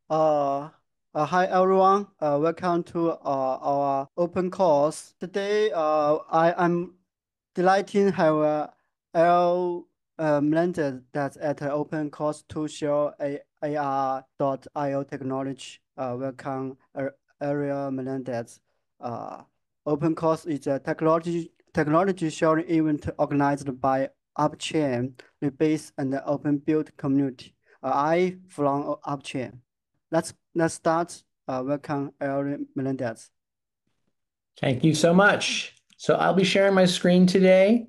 Uh, Hi everyone. Welcome to our open course. Today, I am delighted to have Ariel Melendez that's at an open course to share AR.io technology. Welcome, Ariel Melendez. Uh, Open course is a technology sharing event organized by Upchain, the base and the open build community. I from Upchain. Let's start. Welcome, Ariel Melendez. Thank you so much. So I'll be sharing my screen today.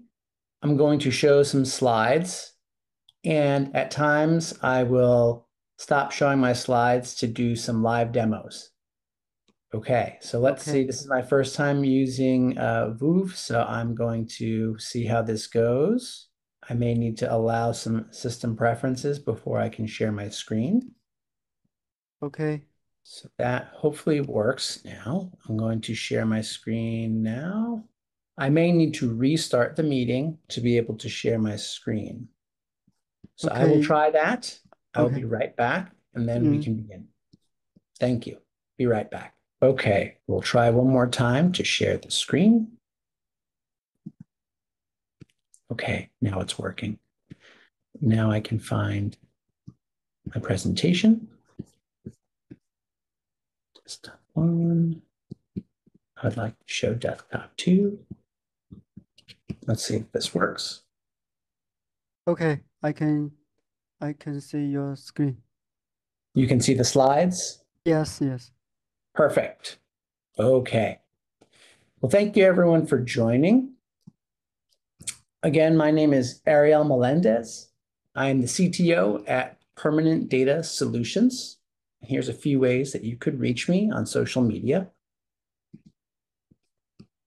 I'm going to show some slides, and at times I will stop showing my slides to do some live demos. Okay, so let's see. Okay. This is my first time using Voove, so I'm going to see how this goes. I may need to allow some system preferences before I can share my screen. Okay. So that hopefully works now. I'm going to share my screen now. I may need to restart the meeting to be able to share my screen. So I will Okay. try that. I will be Okay. right back, and then we Mm, can begin. Thank you. Be right back. Okay, we'll try one more time to share the screen. Okay, now it's working. Now I can find my presentation. Desktop 1. I'd like to show desktop 2. Let's see if this works. okay. I can see your screen. You can see the slides. Yes. Yes. Perfect. Okay. Well, thank you everyone for joining. Again, my name is Ariel Melendez. I am the CTO at Permanent Data Solutions. Here's a few ways that you could reach me on social media.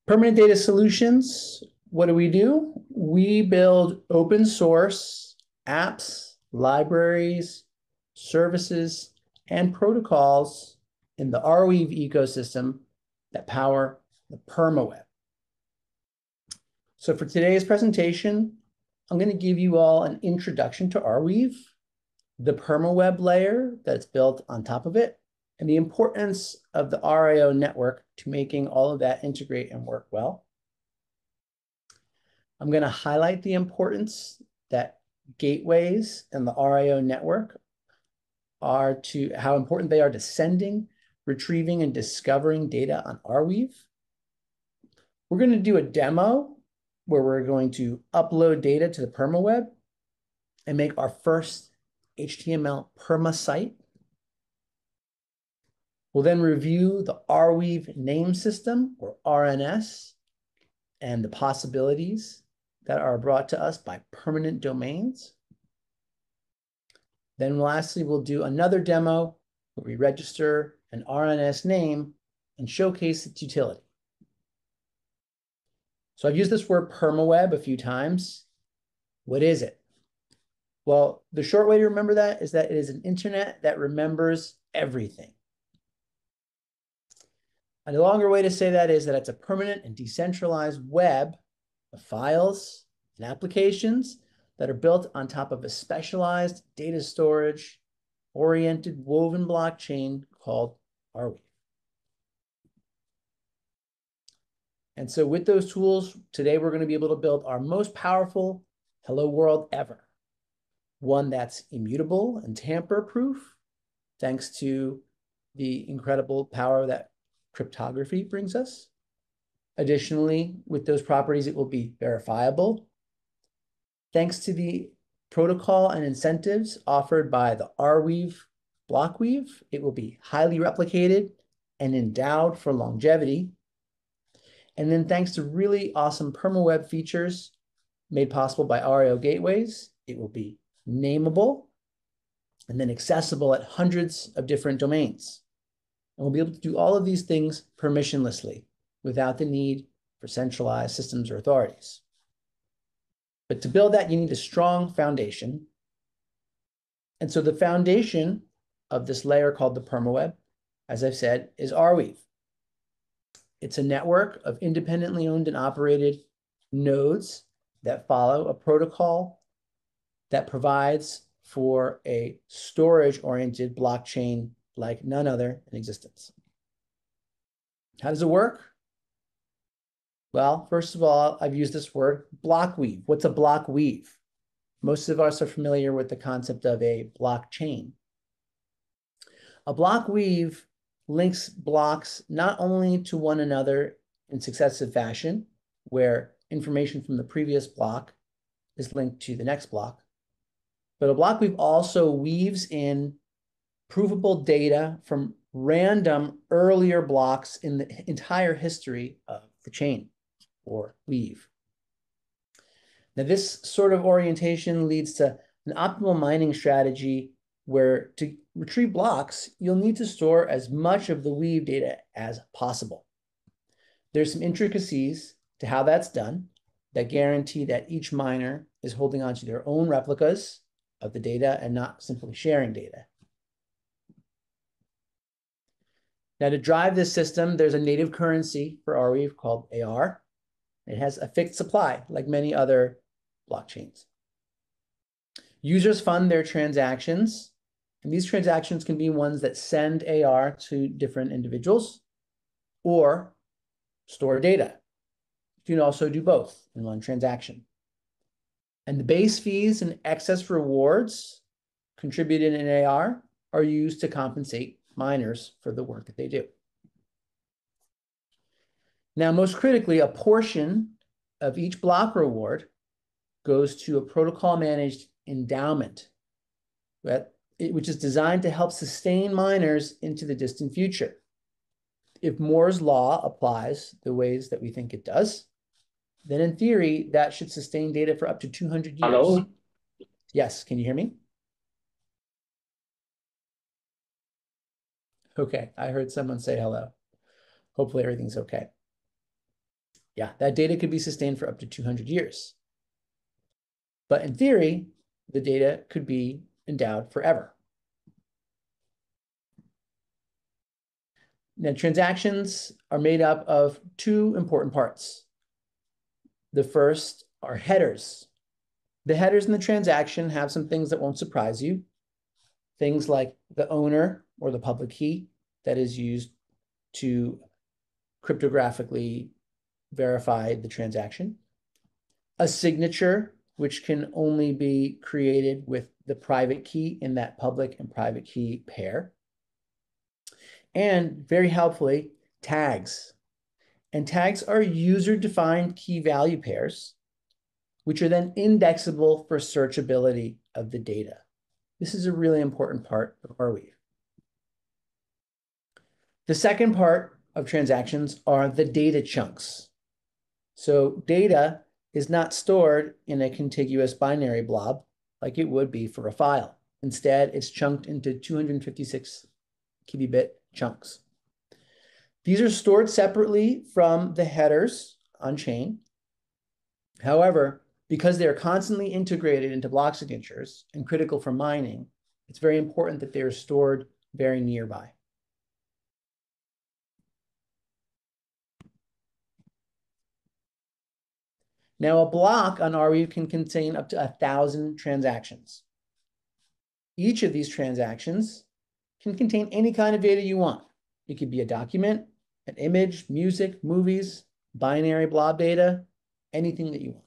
Permanent Data Solutions, what do? We build open source apps, libraries, services, and protocols in the Arweave ecosystem that power the Permaweb. So for today's presentation, I'm going to give you all an introduction to Arweave, the Permaweb layer that's built on top of it, and the importance of the RIO network to making all of that integrate and work well. I'm going to highlight the importance that gateways and the RIO network are to how important they are to sending, retrieving, and discovering data on Arweave. We're going to do a demo where we're going to upload data to the Permaweb and make our first HTML perma site. We'll then review the Arweave Name System, or ArNS, and the possibilities that are brought to us by permanent domains. Then lastly, we'll do another demo where we register an ArNS name and showcase its utility. So I've used this word Permaweb a few times. What is it? Well, the short way to remember that is that it is an internet that remembers everything. And the longer way to say that is that it's a permanent and decentralized web of files and applications that are built on top of a specialized data storage oriented woven blockchain called Arweave. And so with those tools, today we're going to be able to build our most powerful hello world ever. One that's immutable and tamper-proof, thanks to the incredible power that cryptography brings us. Additionally, with those properties, it will be verifiable. Thanks to the protocol and incentives offered by the Arweave blockweave, it will be highly replicated and endowed for longevity. And then thanks to really awesome Permaweb features made possible by RIO gateways, it will be nameable and then accessible at hundreds of different domains. And we'll be able to do all of these things permissionlessly without the need for centralized systems or authorities. But to build that, you need a strong foundation. And so the foundation of this layer called the Permaweb, as I've said, is Arweave. It's a network of independently owned and operated nodes that follow a protocol that provides for a storage-oriented blockchain like none other in existence. How does it work? Well, first of all, I've used this word, block weave. What's a block weave? Most of us are familiar with the concept of a blockchain. A block weave links blocks not only to one another in successive fashion, where information from the previous block is linked to the next block, but a block weave also weaves in provable data from random earlier blocks in the entire history of the chain or weave. Now, this sort of orientation leads to an optimal mining strategy where to retrieve blocks, you'll need to store as much of the weave data as possible. There's some intricacies to how that's done that guarantee that each miner is holding onto their own replicas of the data and not simply sharing data. Now, to drive this system, there's a native currency for Arweave called AR. It has a fixed supply, like many other blockchains. Users fund their transactions, and these transactions can be ones that send AR to different individuals or store data. You can also do both in one transaction. And the base fees and excess rewards contributed in AR are used to compensate miners for the work that they do. Now, most critically, a portion of each block reward goes to a protocol-managed endowment, which is designed to help sustain miners into the distant future. If Moore's law applies the ways that we think it does, then in theory, that should sustain data for up to 200 years. Hello? Yes, can you hear me? Okay, I heard someone say hello. Hopefully everything's okay. Yeah, that data could be sustained for up to 200 years. But in theory, the data could be endowed forever. Now, transactions are made up of two important parts. The first are headers. The headers in the transaction have some things that won't surprise you. Things like the owner or the public key that is used to cryptographically verify the transaction. A signature, which can only be created with the private key in that public and private key pair. And very helpfully, tags. And tags are user-defined key value pairs, which are then indexable for searchability of the data. This is a really important part of Arweave. The second part of transactions are the data chunks. So data is not stored in a contiguous binary blob like it would be for a file. Instead, it's chunked into 256 kilobit chunks. These are stored separately from the headers on chain. However, because they are constantly integrated into block signatures and critical for mining, it's very important that they are stored very nearby. Now, a block on Arweave can contain up to 1,000 transactions. Each of these transactions can contain any kind of data you want. It could be a document, an image, music, movies, binary blob data, anything that you want.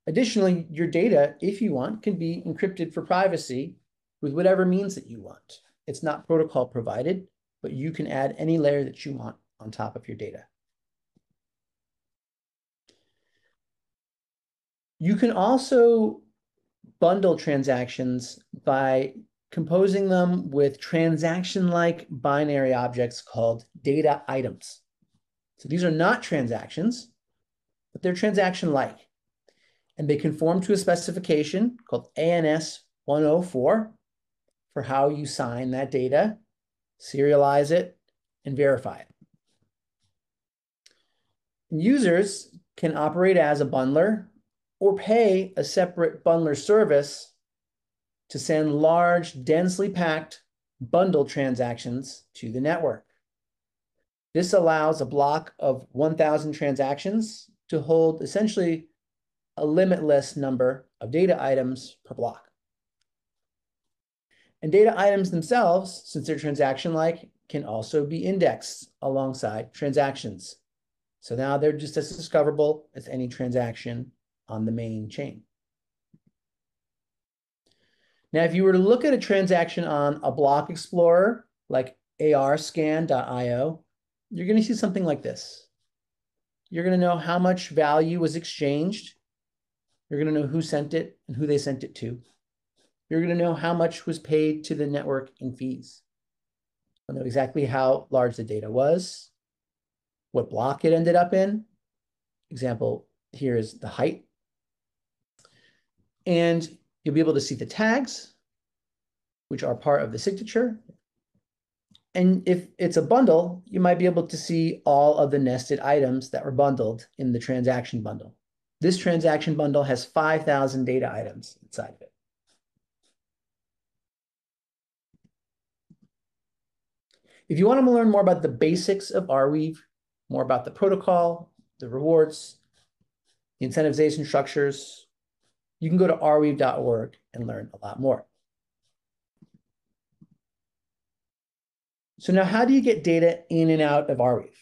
Additionally, your data, if you want, can be encrypted for privacy with whatever means that you want. It's not protocol provided, but you can add any layer that you want on top of your data. You can also bundle transactions by composing them with transaction-like binary objects called data items. So these are not transactions, but they're transaction-like. And they conform to a specification called ArNS 104 for how you sign that data, serialize it, and verify it. And users can operate as a bundler or pay a separate bundler service to send large, densely packed bundle transactions to the network. This allows a block of 1,000 transactions to hold essentially a limitless number of data items per block. And data items themselves, since they're transaction-like, can also be indexed alongside transactions. So now they're just as discoverable as any transaction on the main chain. Now, if you were to look at a transaction on a block explorer, like arscan.io, you're going to see something like this. You're going to know how much value was exchanged. You're going to know who sent it and who they sent it to. You're going to know how much was paid to the network in fees. You'll know exactly how large the data was, what block it ended up in. Example here is the height. And you'll be able to see the tags, which are part of the signature. And if it's a bundle, you might be able to see all of the nested items that were bundled in the transaction bundle. This transaction bundle has 5,000 data items inside of it. If you want to learn more about the basics of Arweave, more about the protocol, the rewards, the incentivization structures, you can go to arweave.org and learn a lot more. So now how do you get data in and out of Arweave?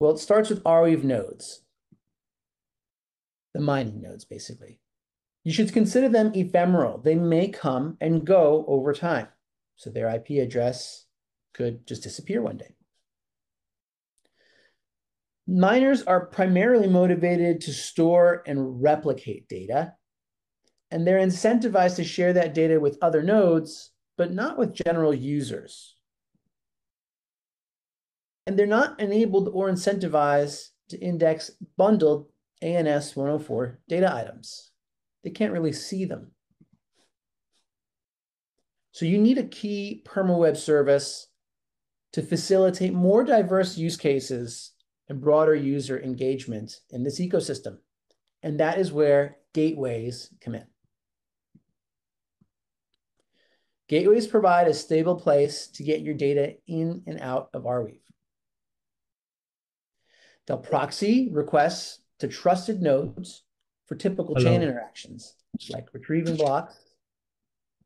Well, it starts with Arweave nodes, the mining nodes, basically. You should consider them ephemeral. They may come and go over time. So their IP address could just disappear one day. Miners are primarily motivated to store and replicate data, and they're incentivized to share that data with other nodes, but not with general users. And they're not enabled or incentivized to index bundled ArNS 104 data items. They can't really see them. So you need a key Permaweb service to facilitate more diverse use cases and broader user engagement in this ecosystem. And that is where gateways come in. Gateways provide a stable place to get your data in and out of Arweave. They'll proxy requests to trusted nodes for typical chain interactions, like retrieving blocks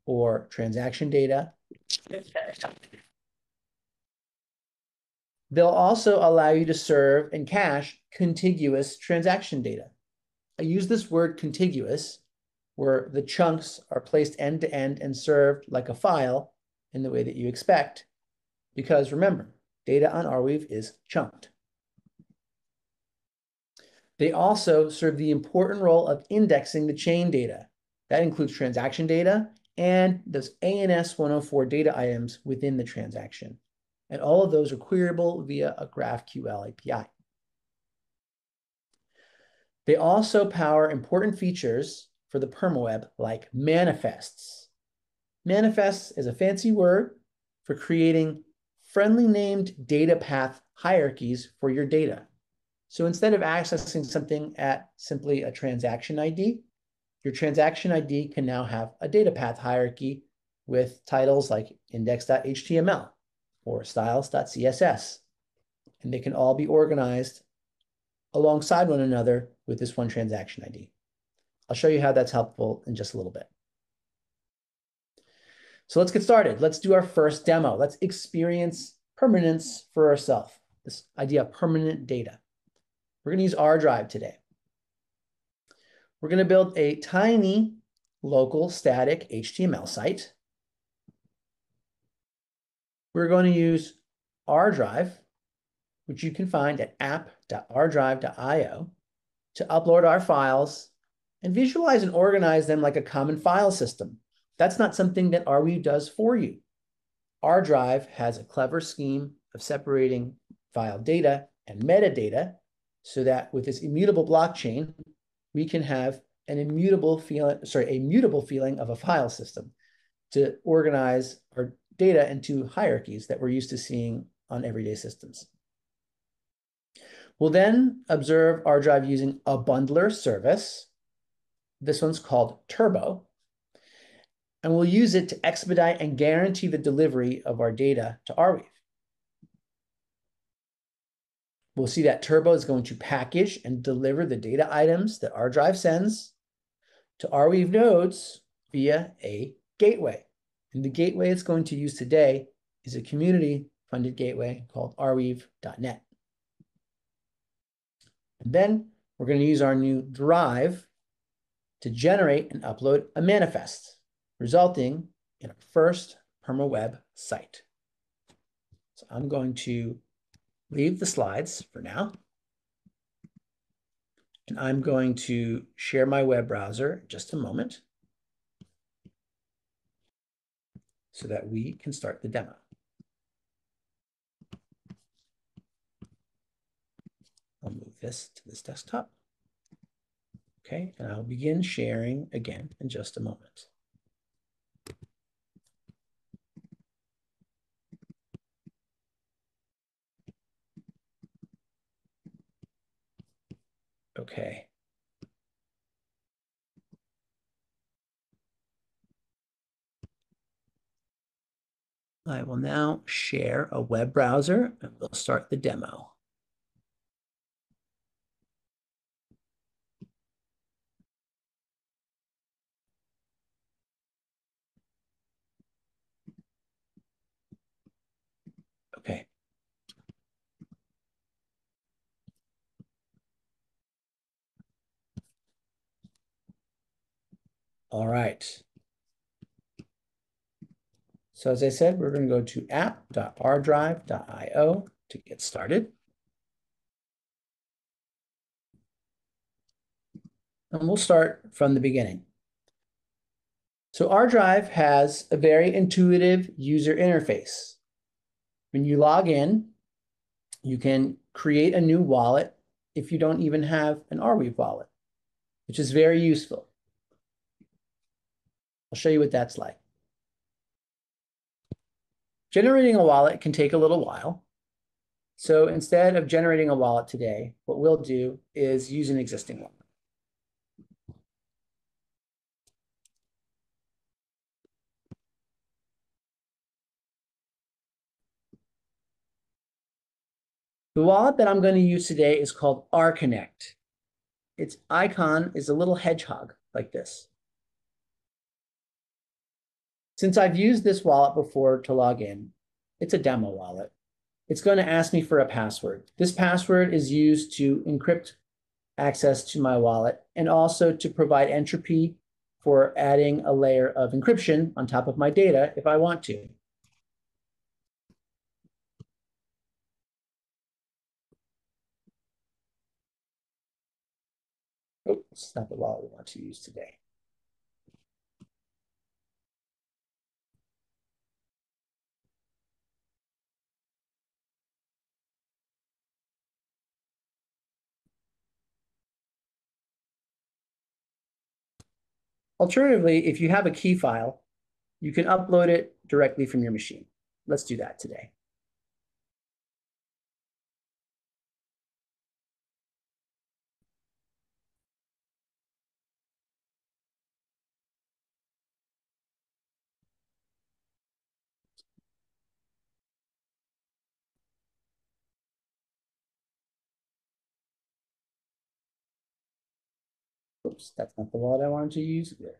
or transaction data. They'll also allow you to serve and cache contiguous transaction data. I use this word contiguous, where the chunks are placed end to end and served like a file in the way that you expect. Because remember, data on Arweave is chunked. They also serve the important role of indexing the chain data. That includes transaction data and those ArNS 104 data items within the transaction. And all of those are queryable via a GraphQL API. They also power important features for the Permaweb, like manifests. Manifests is a fancy word for creating friendly named data path hierarchies for your data. So instead of accessing something at simply a transaction ID, your transaction ID can now have a data path hierarchy with titles like index.html or styles.css. And they can all be organized alongside one another with this one transaction ID. I'll show you how that's helpful in just a little bit. So let's get started. Let's do our first demo. Let's experience permanence for ourselves, this idea of permanent data. We're going to use ArDrive today. We're going to build a tiny local static HTML site. We're going to use ArDrive, which you can find at app.ardrive.io, to upload our files and visualize and organize them like a common file system. That's not something that Arweave does for you. ArDrive has a clever scheme of separating file data and metadata so that with this immutable blockchain, we can have a mutable feeling of a file system to organize our data into hierarchies that we're used to seeing on everyday systems. We'll then observe ArDrive using a bundler service. This one's called Turbo. And we'll use it to expedite and guarantee the delivery of our data to Arweave. We'll see that Turbo is going to package and deliver the data items that ArDrive sends to Arweave nodes via a gateway. And the gateway it's going to use today is a community-funded gateway called Arweave.net. And then we're going to use our new drive to generate and upload a manifest, resulting in our first Permaweb site. So I'm going to leave the slides for now. And I'm going to share my web browser in just a moment so that we can start the demo. I'll move this to this desktop. Okay, and I'll begin sharing again in just a moment. Okay. I will now share a web browser and we'll start the demo. Okay. All right. So as I said, we're going to go to app.ardrive.io to get started. And we'll start from the beginning. So ArDrive has a very intuitive user interface. When you log in, you can create a new wallet if you don't even have an Arweave wallet, which is very useful. I'll show you what that's like. Generating a wallet can take a little while. So instead of generating a wallet today, what we'll do is use an existing one. The wallet that I'm going to use today is called ArConnect. Its icon is a little hedgehog like this. Since I've used this wallet before to log in, it's a demo wallet. It's going to ask me for a password. This password is used to encrypt access to my wallet and also to provide entropy for adding a layer of encryption on top of my data if I want to. Oh, it's not the wallet we want to use today. Alternatively, if you have a key file, you can upload it directly from your machine. Let's do that today. Oops, that's not the wallet I wanted to use there.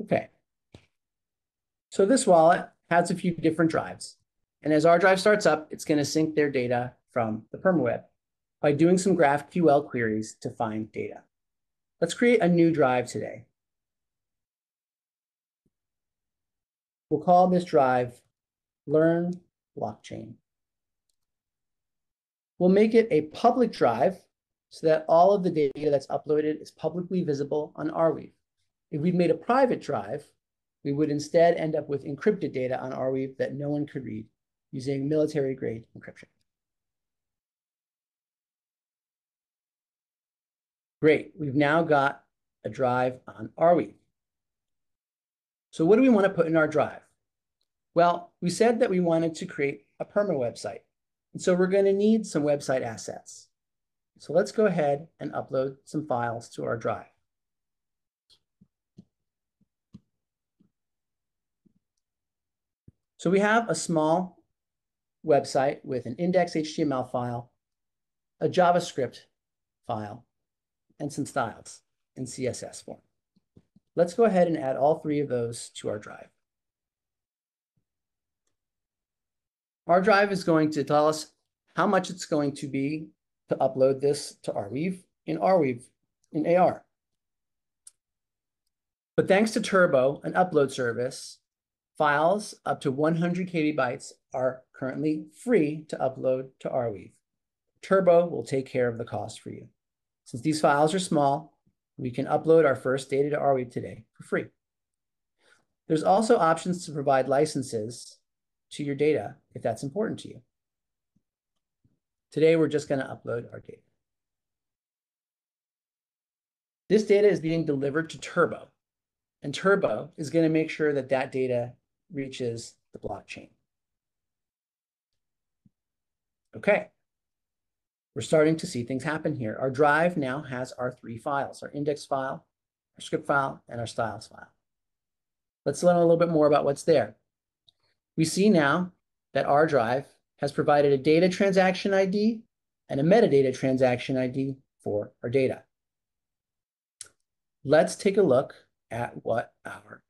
Okay. So this wallet has a few different drives. And as ArDrive starts up, it's going to sync their data from the Permaweb by doing some GraphQL queries to find data. Let's create a new drive today. We'll call this drive Learn Blockchain. We'll make it a public drive so that all of the data that's uploaded is publicly visible on Arweave. If we'd made a private drive, we would instead end up with encrypted data on Arweave that no one could read using military-grade encryption. Great, we've now got a drive on Arweave. So what do we want to put in our drive? Well, we said that we wanted to create a perma website. And so we're going to need some website assets. So let's go ahead and upload some files to our drive. So we have a small website with an index HTML file, a JavaScript file, and some styles in CSS form. Let's go ahead and add all three of those to our drive. ArDrive is going to tell us how much it's going to be to upload this to Arweave in AR. But thanks to Turbo, an upload service, files up to 100 KB are currently free to upload to Arweave. Turbo will take care of the cost for you. Since these files are small, we can upload our first data to Arweave today for free. There's also options to provide licenses to your data if that's important to you. Today, we're just going to upload our data. This data is being delivered to Turbo, and Turbo is going to make sure that that data reaches the blockchain. Okay, we're starting to see things happen here. Our drive now has our three files, our index file, our script file, and our styles file. Let's learn a little bit more about what's there. We see now that ArDrive has provided a data transaction ID and a metadata transaction ID for our data. Let's take a look at what our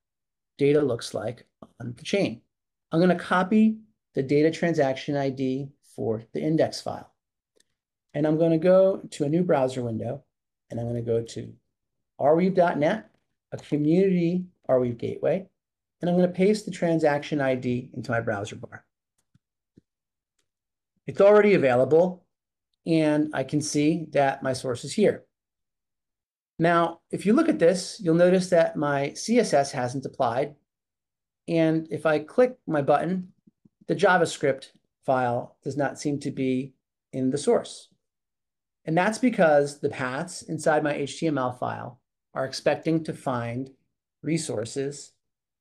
data looks like on the chain. I'm going to copy the data transaction ID for the index file. And I'm going to go to a new browser window, and I'm going to go to arweave.net, a community Arweave gateway, and I'm going to paste the transaction ID into my browser bar. It's already available, and I can see that my source is here. Now, if you look at this, you'll notice that my CSS hasn't applied. And if I click my button, the JavaScript file does not seem to be in the source. And that's because the paths inside my HTML file are expecting to find resources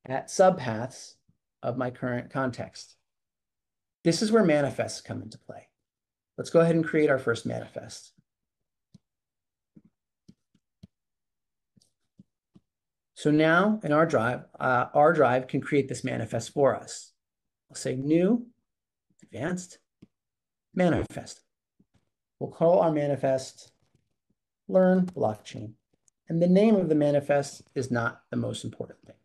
at subpaths of my current context. This is where manifests come into play. Let's go ahead and create our first manifest. So now in ArDrive can create this manifest for us. I'll say new, advanced, manifest. We'll call our manifest learn blockchain. And the name of the manifest is not the most important thing.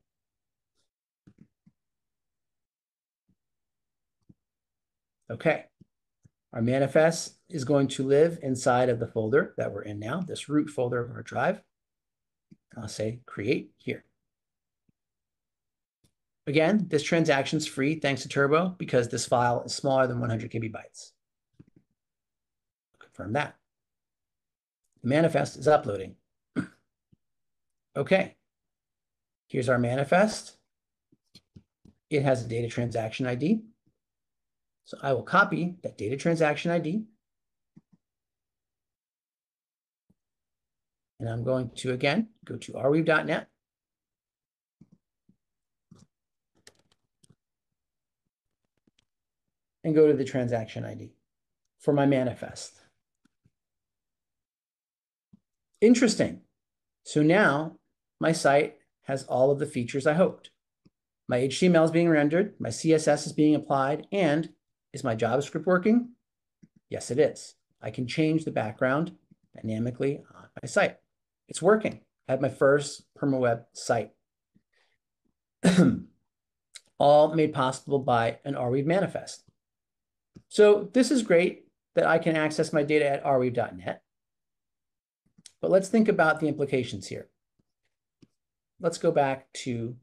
Okay, our manifest is going to live inside of the folder that we're in now, this root folder of our drive. I'll say create here. Again, this transaction's free thanks to Turbo because this file is smaller than 100 KB. Confirm that. The manifest is uploading. Okay, here's our manifest. It has a data transaction ID. So I will copy that data transaction ID. And I'm going to, again, go to arweave.net. And go to the transaction ID for my manifest. Interesting. So now my site has all of the features I hoped. My HTML is being rendered, my CSS is being applied, and is my JavaScript working? Yes, it is. I can change the background dynamically on my site. It's working. I have my first Permaweb site. All made possible by an Arweave manifest. So this is great that I can access my data at arweave.net. But let's think about the implications here. Let's go back to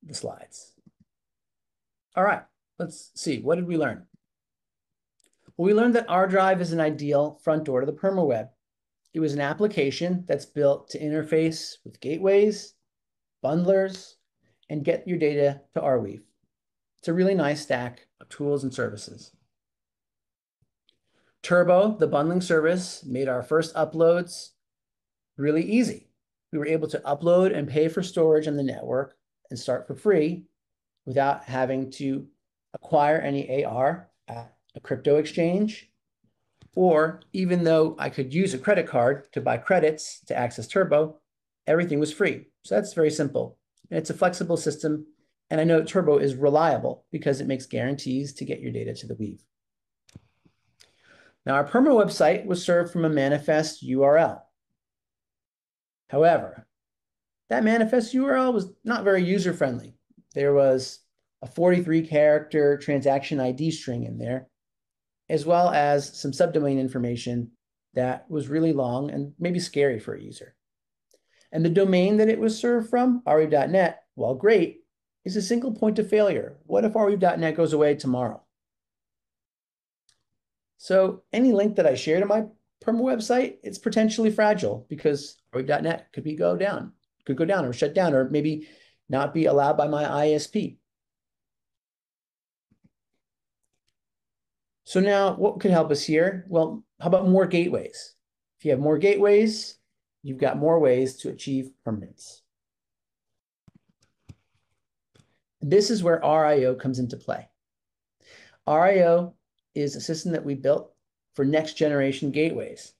the slides. All right, let's see. What did we learn? Well, we learned that ArDrive is an ideal front door to the Permaweb. It was an application that's built to interface with gateways, bundlers, and get your data to Arweave. It's a really nice stack of tools and services. Turbo, the bundling service, made our first uploads really easy. We were able to upload and pay for storage on the network and start for free without having to acquire any AR at a crypto exchange. Or even though I could use a credit card to buy credits to access Turbo, everything was free. So that's very simple. And it's a flexible system, And I know Turbo is reliable because it makes guarantees to get your data to the Weave. Now, our Permaweb website was served from a manifest URL. However, that manifest URL was not very user-friendly. There was a 43-character transaction ID string in there, as well as some subdomain information that was really long and maybe scary for a user. And the domain that it was served from, arweave.net, while great, is a single point of failure. What if arweave.net goes away tomorrow? So any link that I share to my Perma website, it's potentially fragile because arweave.net could go down or shut down, or maybe not be allowed by my ISP. So now what could help us here? Well, how about more gateways? If you have more gateways, you've got more ways to achieve permanence. This is where RIO comes into play. RIO is a system that we built for next generation gateways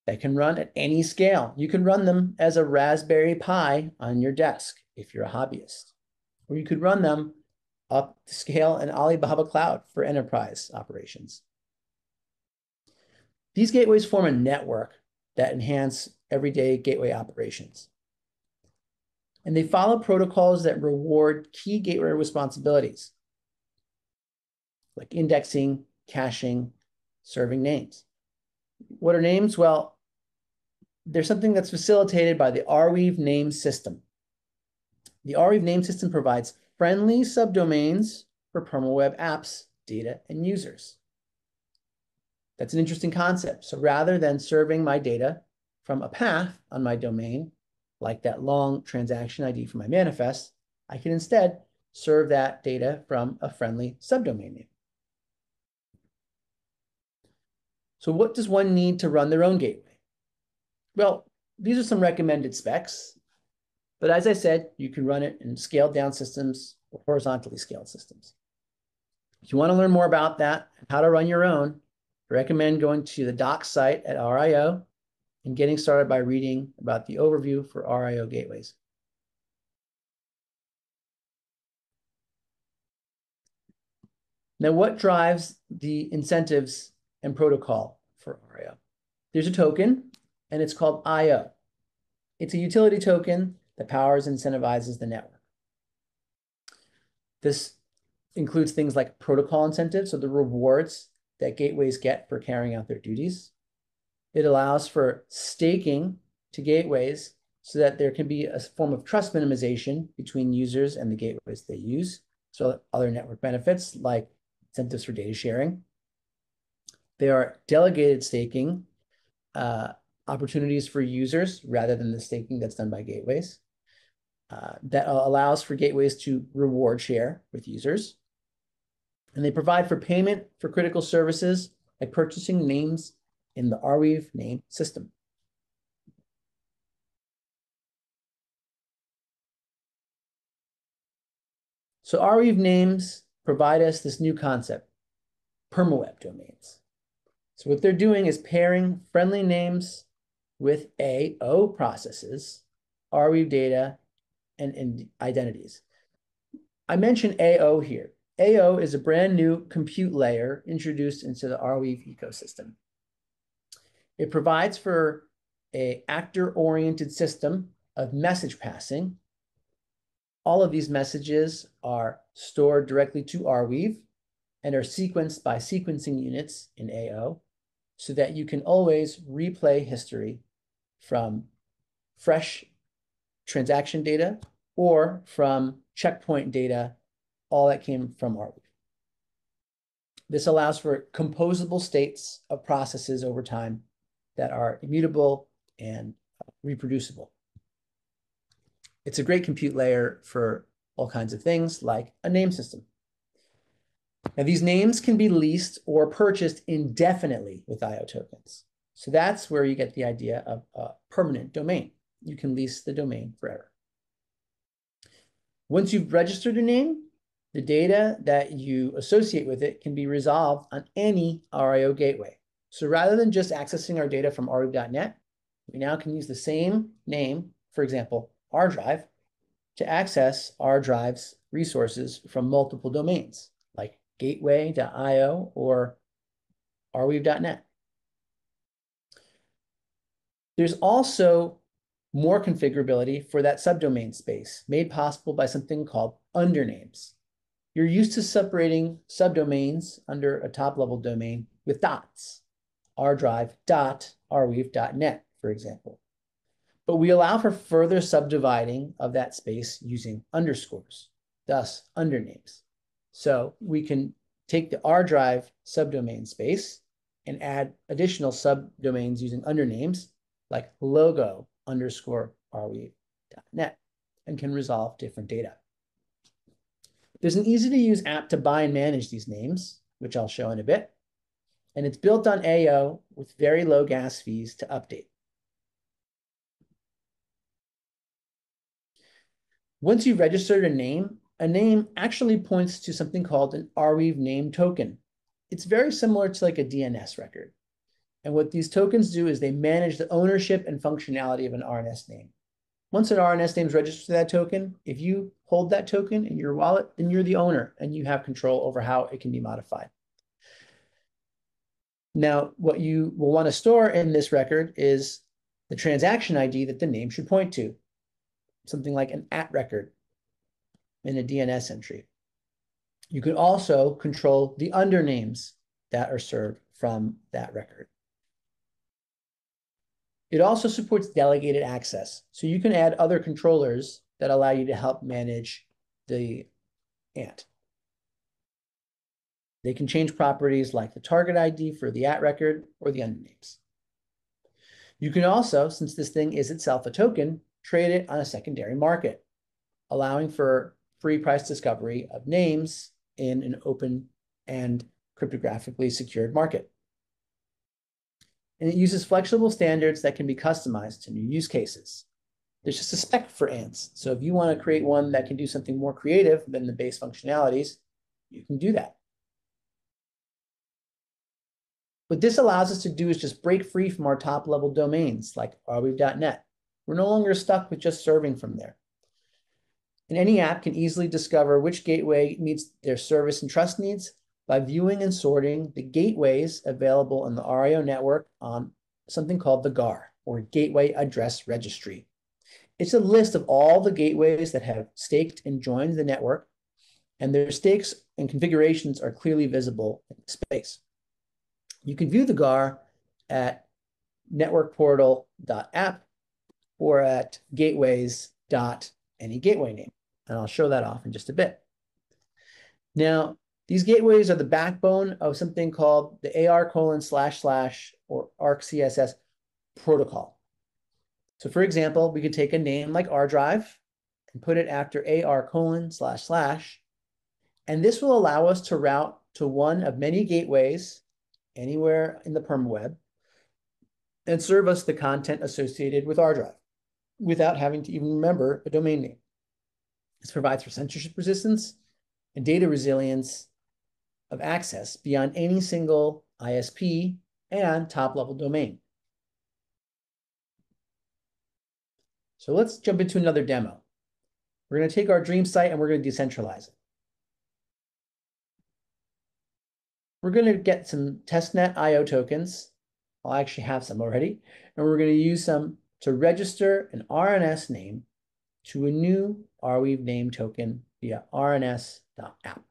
that can run at any scale. You can run them as a Raspberry Pi on your desk if you're a hobbyist, or you could run them up to scale in Alibaba Cloud for enterprise operations. These gateways form a network that enhance everyday gateway operations. And they follow protocols that reward key gateway responsibilities, like indexing, caching, serving names. What are names? Well, there's something that's facilitated by the Arweave Name System. The Arweave Name System provides friendly subdomains for Permaweb apps, data, and users. That's an interesting concept. So rather than serving my data from a path on my domain, like that long transaction ID for my manifest, I can instead serve that data from a friendly subdomain name. So what does one need to run their own gateway? Well, these are some recommended specs, but as I said, you can run it in scaled down systems or horizontally scaled systems. If you want to learn more about that, how to run your own, I recommend going to the docs site at RIO and getting started by reading about the overview for RIO gateways. Now, what drives the incentives and protocol for RIO? There's a token, and it's called IO. It's a utility token that powers and incentivizes the network. This includes things like protocol incentives, so the rewards that gateways get for carrying out their duties. It allows for staking to gateways so that there can be a form of trust minimization between users and the gateways they use. So other network benefits like incentives for data sharing. There are delegated staking opportunities for users rather than the staking that's done by gateways. That allows for gateways to reward share with users. And they provide for payment for critical services like purchasing names in the Arweave Name System. So Arweave names provide us this new concept, Permaweb domains. So what they're doing is pairing friendly names with AO processes, Arweave data, and identities. I mentioned AO here. AO is a brand new compute layer introduced into the Arweave ecosystem. It provides for an actor-oriented system of message passing. All of these messages are stored directly to Arweave and are sequenced by sequencing units in AO so that you can always replay history from fresh transaction data or from checkpoint data, all that came from Arweave. This allows for composable states of processes over time that are immutable and reproducible. It's a great compute layer for all kinds of things like a name system. Now, these names can be leased or purchased indefinitely with IO tokens. So that's where you get the idea of a permanent domain. You can lease the domain forever. Once you've registered a name, the data that you associate with it can be resolved on any RIO gateway. So rather than just accessing our data from arweave.net, we now can use the same name, for example, ArDrive, to access ArDrive's resources from multiple domains, like gateway.io or arweave.net. There's also more configurability for that subdomain space, made possible by something called undernames. You're used to separating subdomains under a top-level domain with dots, ArDrive.arweave.net, for example. But we allow for further subdividing of that space using underscores, thus undernames. So we can take the ArDrive subdomain space and add additional subdomains using undernames like logo_arweave.net and can resolve different data. There's an easy-to-use app to buy and manage these names, which I'll show in a bit. And it's built on AO with very low gas fees to update. Once you've registered a name actually points to something called an Arweave Name Token. It's very similar to like a DNS record. And what these tokens do is they manage the ownership and functionality of an ArNS name. Once an ArNS name is registered to that token, if you hold that token in your wallet, then you're the owner and you have control over how it can be modified. Now, what you will want to store in this record is the transaction ID that the name should point to, something like an @ record in a DNS entry. You could also control the undernames that are served from that record. It also supports delegated access. So you can add other controllers that allow you to help manage the ANT. They can change properties like the target ID for the @ record or the undernames. You can also, since this thing is itself a token, trade it on a secondary market, allowing for free price discovery of names in an open and cryptographically secured market. And it uses flexible standards that can be customized to new use cases. There's just a spec for ANTs. So if you want to create one that can do something more creative than the base functionalities, you can do that. What this allows us to do is just break free from our top-level domains like arweave.net. We're no longer stuck with just serving from there. And any app can easily discover which gateway meets their service and trust needs by viewing and sorting the gateways available in the Ariel network on something called the GAR, or Gateway Address Registry. It's a list of all the gateways that have staked and joined the network, and their stakes and configurations are clearly visible in space. You can view the GAR at networkportal.app or at gateways.anygatewayname. And I'll show that off in just a bit. Now, these gateways are the backbone of something called the AR:// or ArcCSS protocol. So for example, we could take a name like ArDrive and put it after AR://, and this will allow us to route to one of many gateways anywhere in the Permaweb and serve us the content associated with ArDrive without having to even remember a domain name. This provides for censorship resistance and data resilience of access beyond any single ISP and top-level domain. So let's jump into another demo. We're going to take our dream site and we're going to decentralize it. We're going to get some testnet IO tokens. I'll actually have some already. And we're going to use some to register an ArNS name to a new Arweave name token via ArNS.app.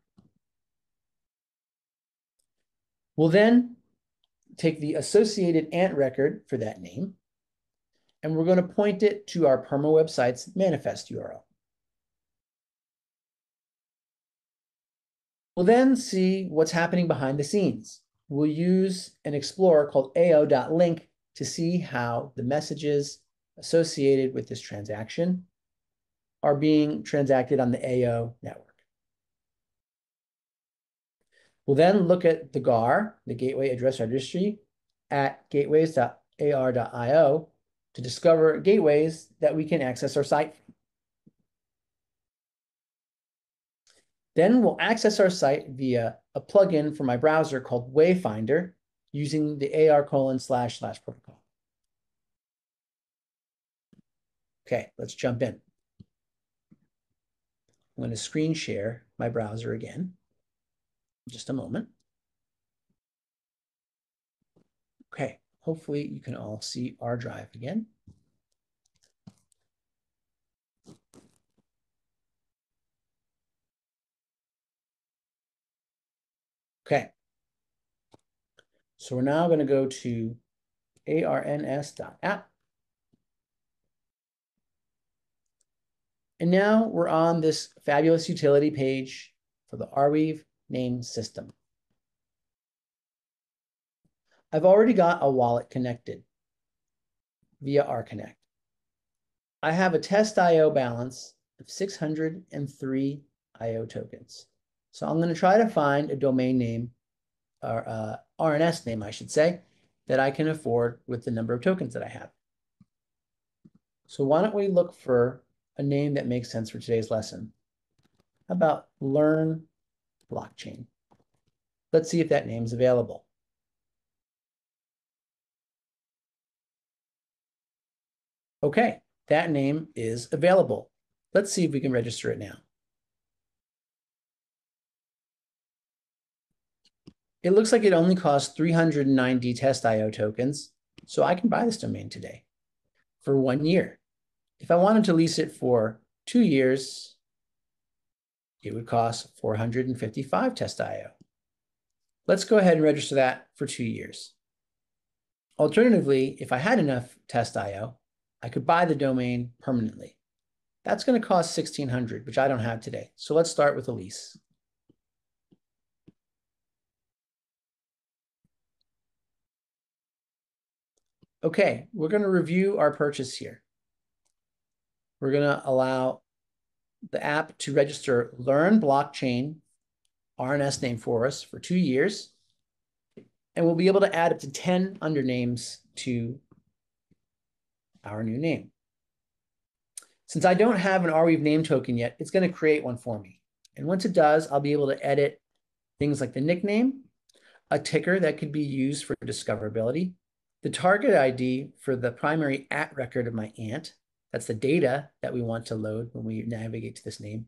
We'll then take the associated ANT record for that name, and we're going to point it to our Permaweb site's manifest URL. We'll then see what's happening behind the scenes. We'll use an explorer called ao.link to see how the messages associated with this transaction are being transacted on the AO network. We'll then look at the GAR, the Gateway Address Registry, at gateways.ar.io to discover gateways that we can access our site from. Then we'll access our site via a plugin for my browser called Wayfinder using the AR:// protocol. Okay, let's jump in. I'm going to screen share my browser again. Just a moment. Okay, hopefully you can all see ArDrive again. Okay, so we're now going to go to ArNS.app. And now we're on this fabulous utility page for the Arweave Name System. I've already got a wallet connected via RConnect. I have a test IO balance of 603 IO tokens. So I'm going to try to find a domain name, or ArNS name, I should say, that I can afford with the number of tokens that I have. So why don't we look for a name that makes sense for today's lesson? How about Learn Blockchain? Let's see if that name's available. Okay, that name is available. Let's see if we can register it now. It looks like it only costs 390 test IO tokens, so I can buy this domain today for 1 year. If I wanted to lease it for 2 years, it would cost 455 test IO. Let's go ahead and register that for 2 years. Alternatively, if I had enough test IO, I could buy the domain permanently. That's going to cost 1,600, which I don't have today. So let's start with a lease. Okay, we're going to review our purchase here. We're going to allow the app to register Learn Blockchain ArNS name for us for 2 years. And we'll be able to add up to 10 undernames to our new name. Since I don't have an Arweave name token yet, it's going to create one for me. And once it does, I'll be able to edit things like the nickname, a ticker that could be used for discoverability, the target ID for the primary @ record of my aunt. That's the data that we want to load when we navigate to this name.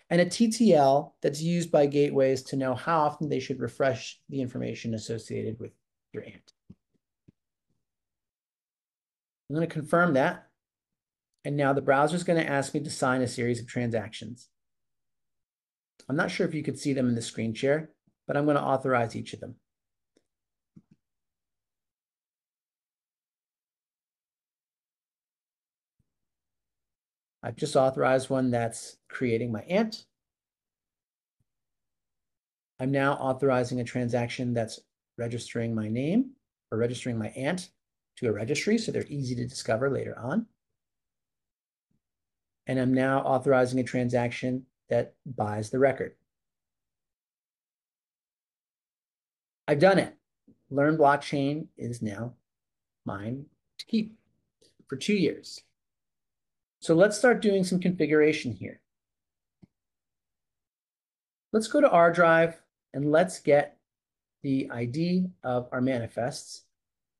And a TTL that's used by gateways to know how often they should refresh the information associated with your aunt. I'm going to confirm that. And now the browser is going to ask me to sign a series of transactions. I'm not sure if you could see them in the screen share, but I'm going to authorize each of them. I've just authorized one that's creating my aunt. I'm now authorizing a transaction that's registering my name or registering my aunt to a registry so they're easy to discover later on. And I'm now authorizing a transaction that buys the record. I've done it. Learn Blockchain is now mine to keep for 2 years. So let's start doing some configuration here. Let's go to ArDrive and let's get the ID of our manifests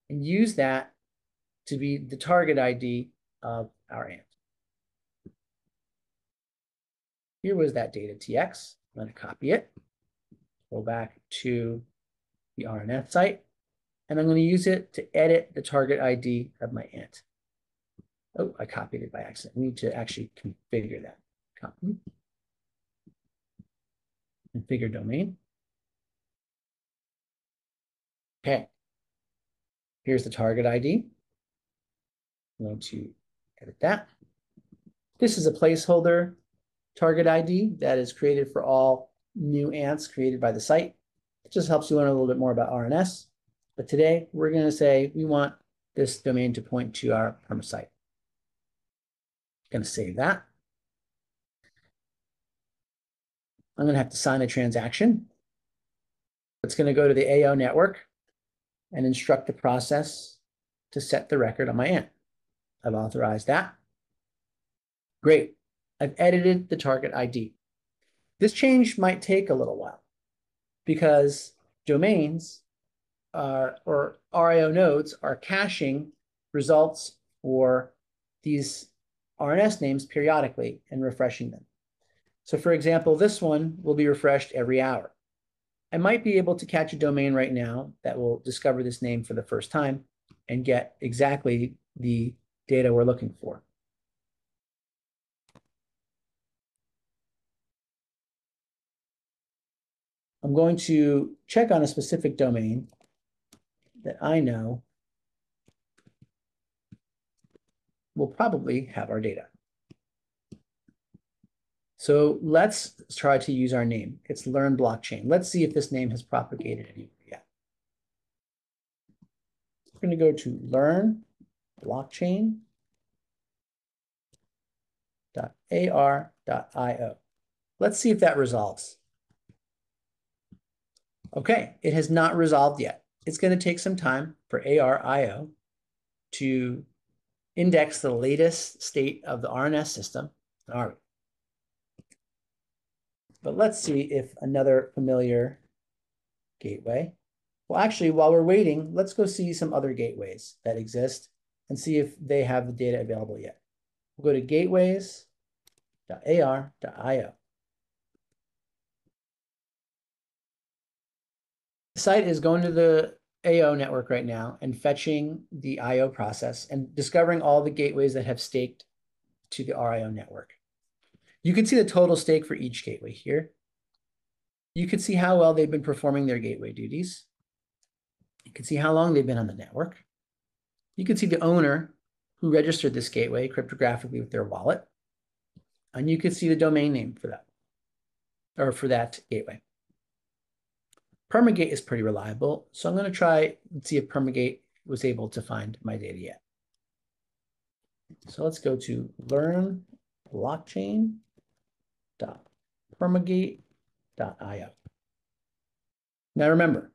and use that to be the target ID of our aunt. Here was that data TX. I'm going to copy it, go back to the ArNS site, and I'm going to use it to edit the target ID of my aunt. Oh, I copied it by accident. We need to actually configure that. Copy. Configure domain. Okay. Here's the target ID. I'm going to edit that. This is a placeholder target ID that is created for all new aunts created by the site. It just helps you learn a little bit more about ArNS. But today we're going to say we want this domain to point to our perma site. Going to save that. I'm going to have to sign a transaction. It's going to go to the AO network and instruct the process to set the record on my aunt. I've authorized that. Great. I've edited the target ID. This change might take a little while because domains or RIO nodes are caching results for these ArNS names periodically and refreshing them. So for example, this one will be refreshed every hour. I might be able to catch a domain right now that will discover this name for the first time and get exactly the data we're looking for. I'm going to check on a specific domain that I know will probably have our data. So let's try to use our name. It's Learn Blockchain. Let's see if this name has propagated anywhere yet. We're going to go to Learn Blockchain.ar.io. Let's see if that resolves. Okay, it has not resolved yet. It's going to take some time for ARIO to index the latest state of the ArNS system. But let's see if another familiar gateway. Well, actually, while we're waiting, let's go see some other gateways that exist and see if they have the data available yet. We'll go to gateways.ar.io. The site is going to the AO network right now and fetching the IO process and discovering all the gateways that have staked to the RIO network. You can see the total stake for each gateway here. You can see how well they've been performing their gateway duties. You can see how long they've been on the network. You can see the owner who registered this gateway cryptographically with their wallet. And you can see the domain name for that, or for that gateway. Permagate is pretty reliable, so I'm going to try and see if Permagate was able to find my data yet. So let's go to learn blockchain.permagate.io. Now remember,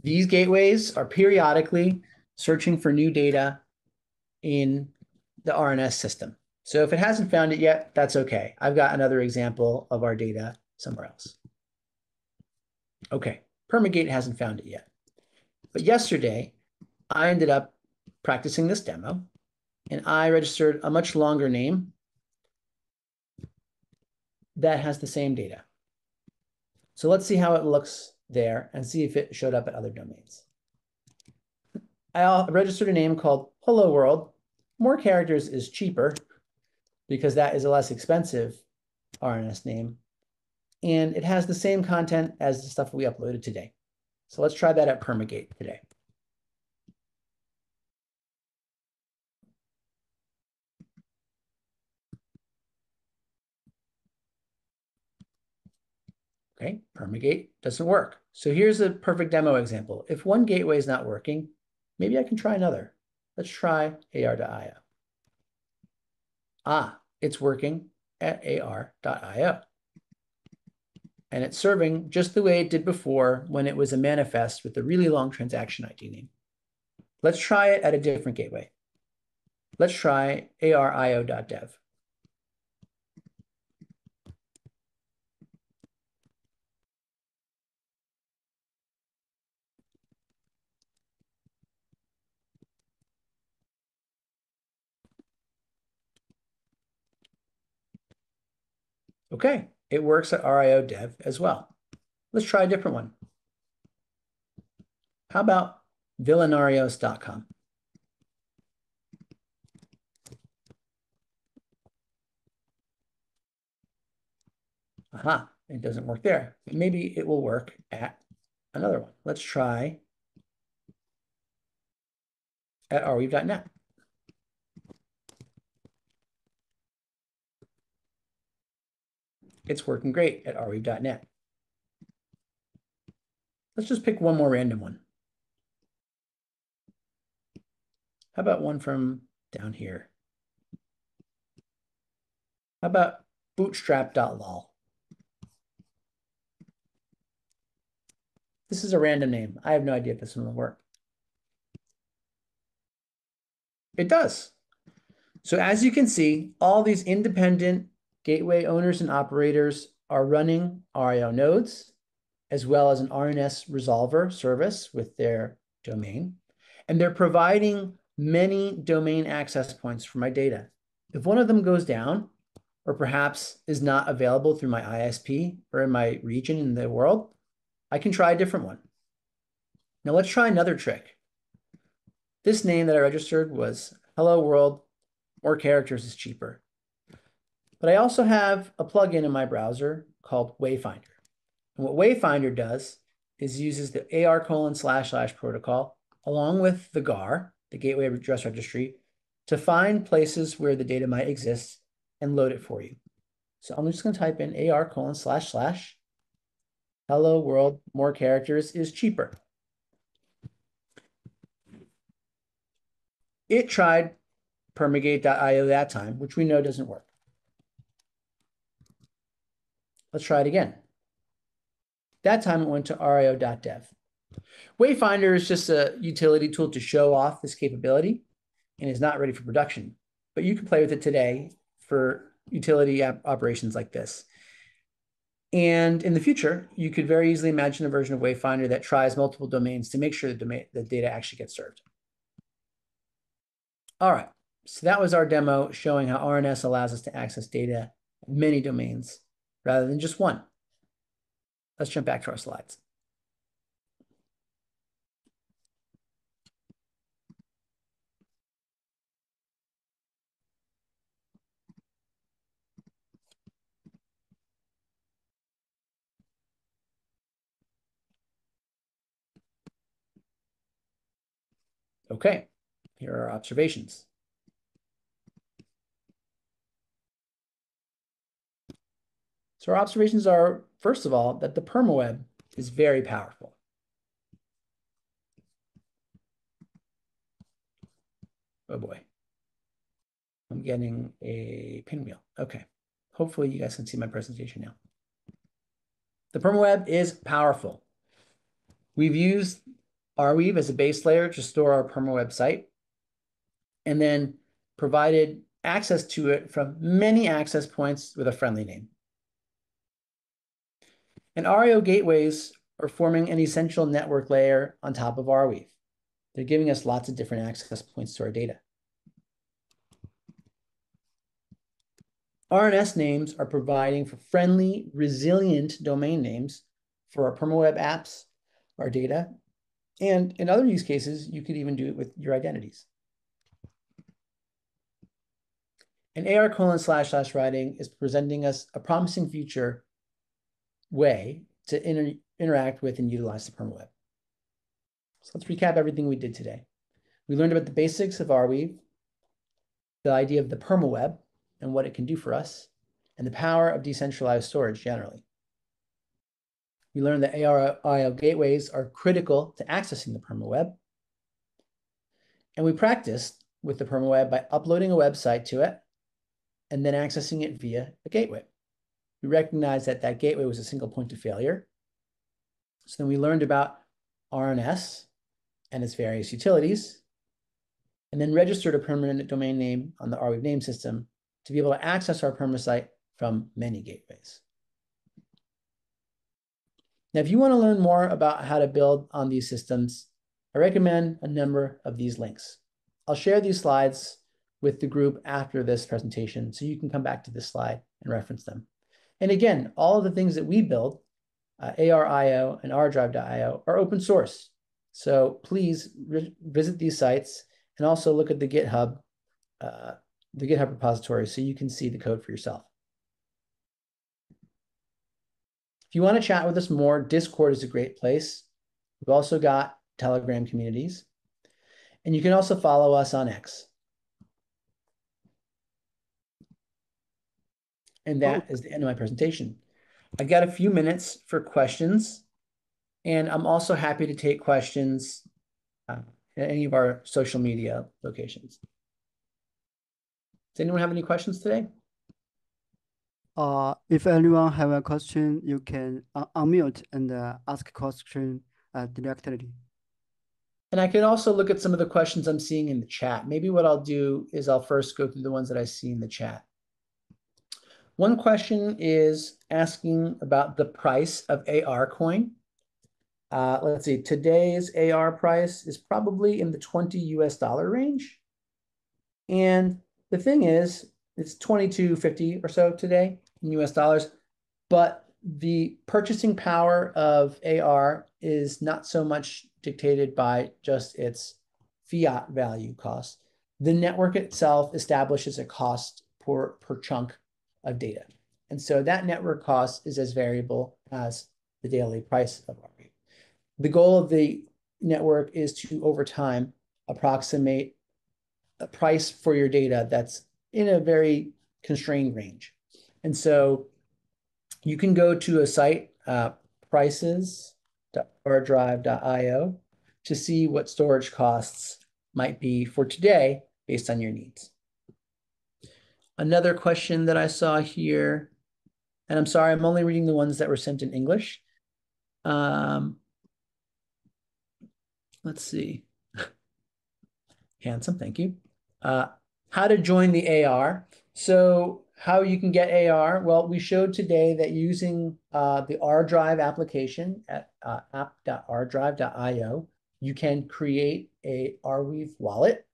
these gateways are periodically searching for new data in the ArNS system. So if it hasn't found it yet, that's okay. I've got another example of our data somewhere else. Okay, Permagate hasn't found it yet. But yesterday, I ended up practicing this demo, and I registered a much longer name that has the same data. So let's see how it looks there and see if it showed up at other domains. I registered a name called Hello World. More characters is cheaper because that is a less expensive RNS name. And it has the same content as the stuff we uploaded today. So let's try that at Permagate today. Okay, Permagate doesn't work. So here's a perfect demo example. If one gateway is not working, maybe I can try another. Let's try AR.io. It's working at AR.io. And it's serving just the way it did before when it was a manifest with a really long transaction ID name. Let's try it at a different gateway. Let's try ARIO.dev. Okay, it works at RIO dev as well. Let's try a different one. How about villanarios.com? It doesn't work there. Maybe it will work at another one. Let's try at arweave.net. It's working great at arweave.net. Let's just pick one more random one. How about one from down here? How about bootstrap.lol? This is a random name. I have no idea if this one will work. It does. So as you can see, all these independent gateway owners and operators are running RIO nodes, as well as an ArNS resolver service with their domain. And they're providing many domain access points for my data. If one of them goes down, or perhaps is not available through my ISP or in my region in the world, I can try a different one. Now let's try another trick. This name that I registered was Hello World, more characters is cheaper. But I also have a plugin in my browser called Wayfinder. And what Wayfinder does is uses the AR:// protocol along with the GAR, the Gateway Address Registry, to find places where the data might exist and load it for you. So I'm just going to type in AR:// hello world, more characters is cheaper. It tried permagate.io that time, which we know doesn't work. Let's try it again. That time it went to rio.dev. Wayfinder is just a utility tool to show off this capability and is not ready for production, but you can play with it today for utility operations like this. And in the future, you could very easily imagine a version of Wayfinder that tries multiple domains to make sure the data actually gets served. All right, so that was our demo showing how ArNS allows us to access data in many domains rather than just one. Let's jump back to our slides. Okay, here are our observations. So our observations are, first of all, that the Permaweb is very powerful. Oh boy, I'm getting a pinwheel. Okay, hopefully you guys can see my presentation now. The Permaweb is powerful. We've used Arweave as a base layer to store our Permaweb site and then provided access to it from many access points with a friendly name. And RIO gateways are forming an essential network layer on top of Arweave. They're giving us lots of different access points to our data. ArNS names are providing for friendly, resilient domain names for our Permaweb apps, our data, and in other use cases, you could even do it with your identities. And AR:// writing is presenting us a promising future way to interact with and utilize the Permaweb. So let's recap everything we did today. We learned about the basics of Arweave, the idea of the Permaweb and what it can do for us, and the power of decentralized storage generally. We learned that ARIO gateways are critical to accessing the Permaweb. And we practiced with the Permaweb by uploading a website to it and then accessing it via a gateway. We recognized that that gateway was a single point of failure. So then we learned about ArNS and its various utilities, and then registered a permanent domain name on the Arweave Name System to be able to access our perma site from many gateways. Now, if you want to learn more about how to build on these systems, I recommend a number of these links. I'll share these slides with the group after this presentation, so you can come back to this slide and reference them. And again, all of the things that we build, ARIO and ArDrive.io, are open source. So please visit these sites and also look at the GitHub repository so you can see the code for yourself. If you want to chat with us more, Discord is a great place. We've also got Telegram communities. And you can also follow us on X. And that is the end of my presentation. I got a few minutes for questions, and I'm also happy to take questions at any of our social media locations. Does anyone have any questions today? If anyone have a question, you can unmute and ask a question directly. And I can also look at some of the questions I'm seeing in the chat. Maybe what I'll do is I'll first go through the ones that I see in the chat. One question is asking about the price of AR coin. Let's see, today's AR price is probably in the $20 US range. And the thing is, It's $22.50 or so today in US dollars. But the purchasing power of AR is not so much dictated by just its fiat value cost. The network itself establishes a cost per chunk of data. And so that network cost is as variable as the daily price of Arweave. The goal of the network is to, over time, approximate a price for your data that's in a very constrained range. And so you can go to a site, prices.ardrive.io, to see what storage costs might be for today based on your needs. Another question that I saw here, and I'm sorry, I'm only reading the ones that were sent in English. Let's see. Handsome, thank you. How to join the AR. So how you can get AR? Well, we showed today that using the ArDrive application at app.ardrive.io, you can create a Arweave wallet.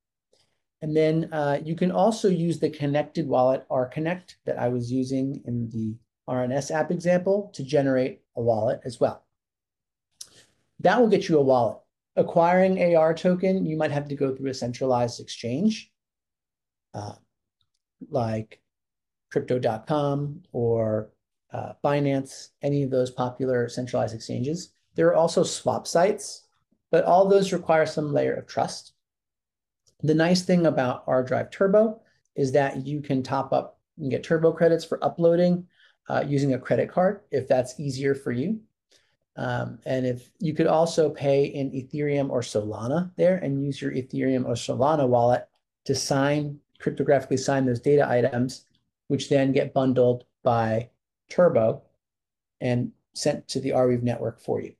And then you can also use the connected wallet, RConnect, that I was using in the ArNS app example to generate a wallet as well. That will get you a wallet. Acquiring AR token, you might have to go through a centralized exchange like crypto.com or Binance, any of those popular centralized exchanges. There are also swap sites, but all those require some layer of trust. The nice thing about ArDrive Turbo is that you can top up and get turbo credits for uploading using a credit card if that's easier for you. And if you could also pay in Ethereum or Solana there and use your Ethereum or Solana wallet to cryptographically sign those data items, which then get bundled by Turbo and sent to the Arweave network for you.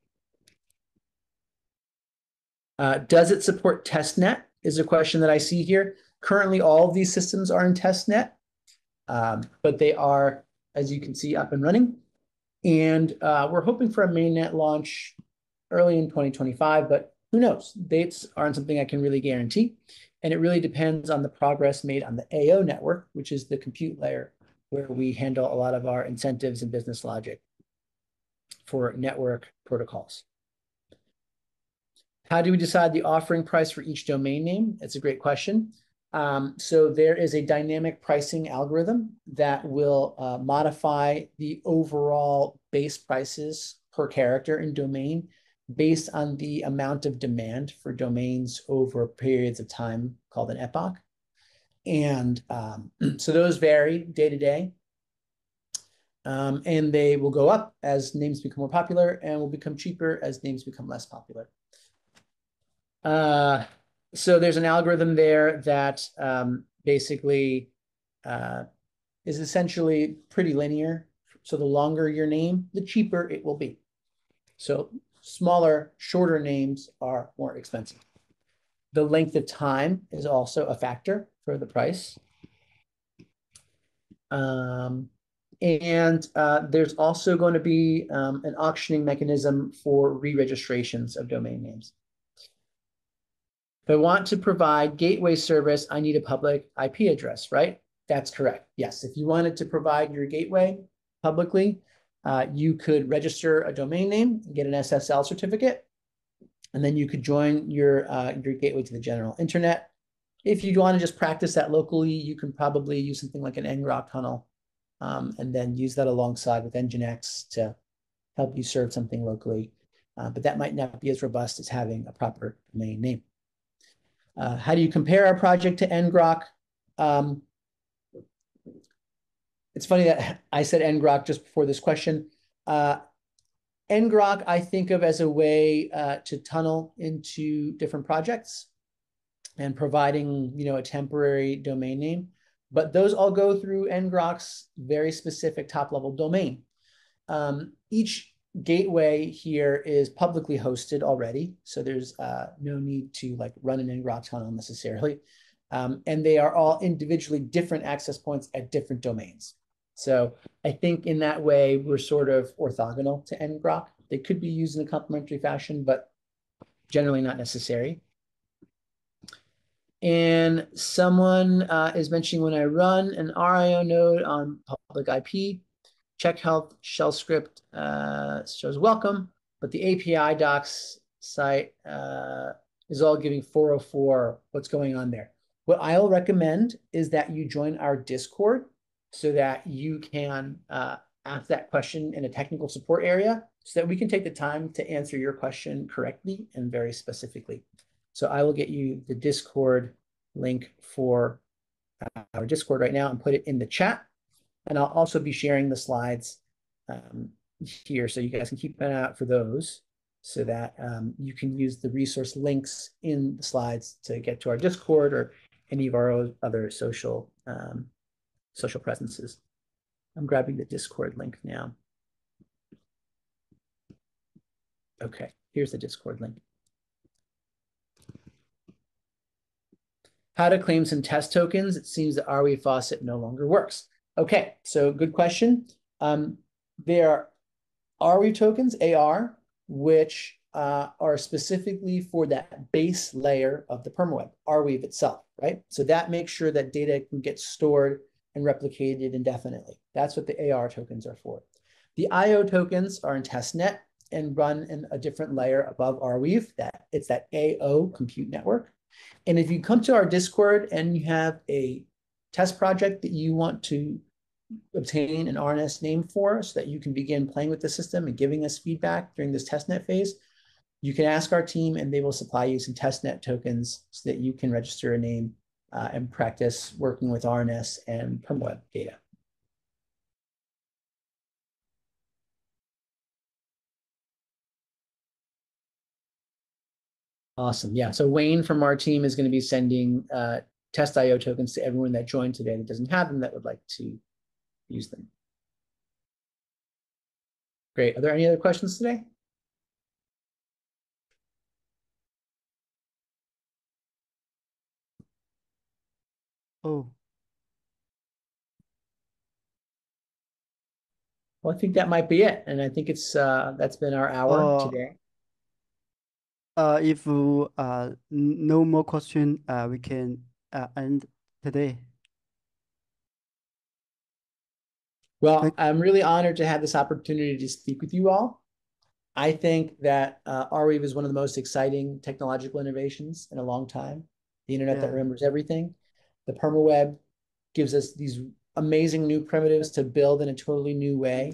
Does it support testnet is a question that I see here. Currently, all of these systems are in testnet, but they are, as you can see, up and running. And we're hoping for a mainnet launch early in 2025, but who knows? Dates aren't something I can really guarantee. And it really depends on the progress made on the AO network, which is the compute layer where we handle a lot of our incentives and business logic for network protocols. How do we decide the offering price for each domain name? It's a great question. So there is a dynamic pricing algorithm that will modify the overall base prices per character in domain based on the amount of demand for domains over periods of time called an epoch. And so those vary day to day. And they will go up as names become more popular and will become cheaper as names become less popular. So there's an algorithm there that basically is essentially pretty linear. So the longer your name, the cheaper it will be. So smaller, shorter names are more expensive. The length of time is also a factor for the price. And there's also going to be an auctioning mechanism for re-registrations of domain names. If I want to provide gateway service, I need a public IP address, right? That's correct. Yes, if you wanted to provide your gateway publicly, you could register a domain name and get an SSL certificate, and then you could join your gateway to the general internet. If you want to just practice that locally, you can probably use something like an ngrok tunnel, and then use that alongside with Nginx to help you serve something locally. But that might not be as robust as having a proper domain name. How do you compare our project to ngrok? It's funny that I said ngrok just before this question. ngrok I think of as a way to tunnel into different projects and providing, a temporary domain name. But those all go through ngrok's very specific top-level domain. Each gateway here is publicly hosted already, so there's no need to run an ngrok tunnel necessarily. And they are all individually different access points at different domains. So I think in that way, we're sort of orthogonal to ngrok. They could be used in a complementary fashion, but generally not necessary. And someone is mentioning when I run an RIO node on public IP, check health shell script shows welcome, but the API docs site is all giving 404 what's going on there. What I'll recommend is that you join our Discord so that you can ask that question in a technical support area so that we can take the time to answer your question correctly and very specifically. So I will get you the Discord link for our Discord right now and put it in the chat. And I'll also be sharing the slides here so you guys can keep an eye out for those so that you can use the resource links in the slides to get to our Discord or any of our other social presences. I'm grabbing the Discord link now. Okay, here's the Discord link. How to claim some test tokens. It seems that Arweave Faucet no longer works. Okay, so good question. There are Arweave tokens, AR, which are specifically for that base layer of the Permaweb, Arweave itself, right? So that makes sure that data can get stored and replicated indefinitely. That's what the AR tokens are for. The IO tokens are in testnet and run in a different layer above Arweave. It's that AO compute network. And if you come to our Discord and you have a test project that you want to obtain an ArNS name for so that you can begin playing with the system and giving us feedback during this testnet phase, you can ask our team and they will supply you some testnet tokens so that you can register a name and practice working with ArNS and Permaweb data. Awesome. Yeah. So Wayne from our team is going to be sending test IO tokens to everyone that joined today that doesn't have them that would like to use them. Great. Are there any other questions today? Oh. Well, I think that might be it. And I think it's that's been our hour today. If no more question, we can end today. Well, I'm really honored to have this opportunity to speak with you all. I think that Arweave is one of the most exciting technological innovations in a long time. The internet that remembers everything. The Permaweb gives us these amazing new primitives to build in a totally new way,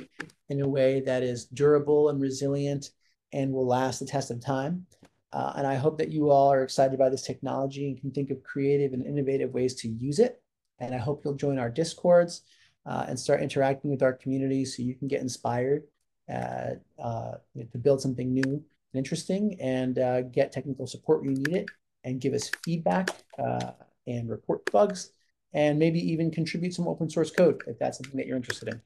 in a way that is durable and resilient and will last the test of time. And I hope that you all are excited by this technology and can think of creative and innovative ways to use it. And I hope you'll join our Discords and start interacting with our community so you can get inspired to build something new and interesting and get technical support when you need it and give us feedback and report bugs and maybe even contribute some open source code if that's something that you're interested in.